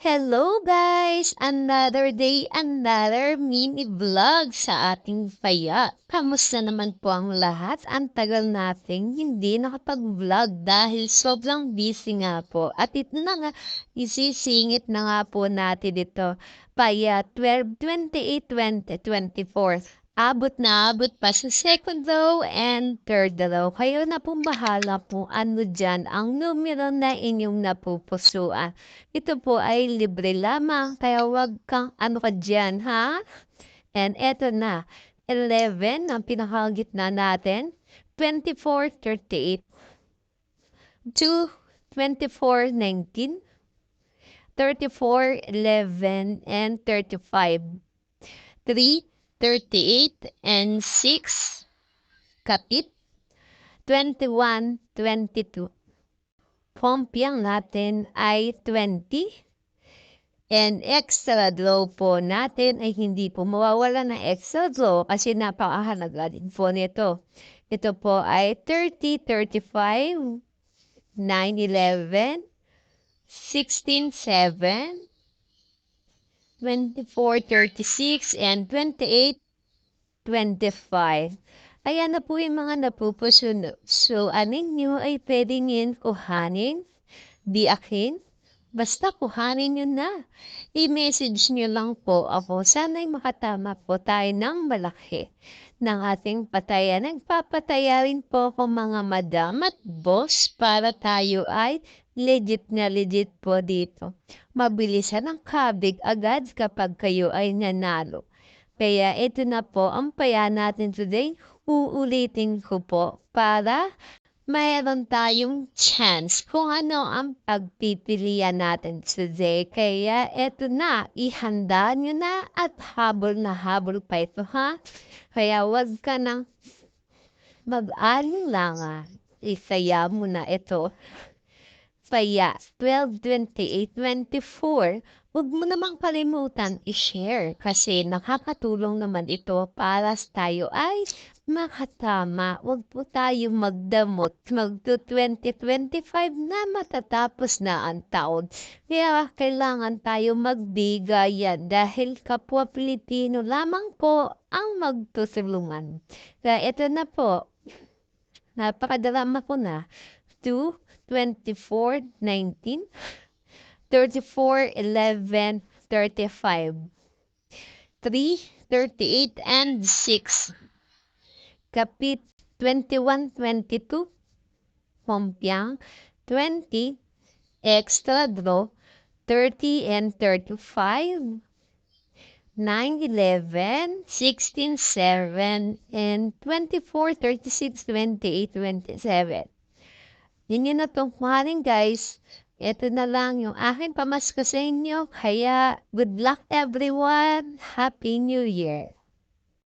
Hello guys! Another day, another mini vlog sa ating paya. Kamusta naman po ang lahat? Ang tagal nating hindi nakapag-vlog dahil sobrang busy nga po. At ito na nga, isisingit na nga po natin ito. Paya 12/28/2024. Abot pa sa second row and third row. Kayo na pong bahala po ano dyan ang numero na inyong napupusuan. Ito po ay libre lamang, kaya wag kang ano ka diyan, ha? And eto na, 11 ang pinakagitna natin, 24/38, 2, 24/19, 34/11, and 35, 3, 38, and 6, kapit, 21/22. Pompiang natin ay 20. And extra draw po natin ay hindi po mawawala ng extra draw kasi napakahalaga din po nito. Ito po ay 30, 35, 9, 11, 16, 7, 24, 36, and 28, 25. Ayan na po yung mga napupusuno. So, anin nyo ay pwedeng yun kuhanin, di akin, basta kuhanin nyo na. I-message nyo lang po ako. Sana'y makatama po tayo ng malaki ng ating patayan. Nagpapataya rin po ako mga madam at boss para tayo ay legit na legit po dito. Mabilisan ang kabig agad kapag kayo ay nanalo. Kaya ito na po ang paya natin today. Uulitin ko po para mayroon tayong chance kung ano ang pagpipilian natin today. Kaya eto na, ihanda nyo na at habol na habol pa ito, ha? Kaya wag ka nang mag-alinlangan. Isaya mo na ito. Kaya 12/28/24, huwag mo namang kalimutan i-share kasi nakakatulong naman ito para tayo ay makatama. Huwag po tayo magdamot. Magto-2025 na matatapos na ang taon. Kaya kailangan tayo magbigayan dahil kapwa Pilipino lamang po ang magtutulungan. Kaya ito na po, napakadrama ko na. 2, 24/19, 34/11, 35, 3, 38, and 6, kapit 21/22, pompiang 20, extra draw 30 and 35, 9, 11, 16, 7, and 24, 36, 28, 27. Yun yun na tungkuhanin guys. Ito na lang yung aking pamasko sa inyo. Kaya good luck everyone. Happy New Year.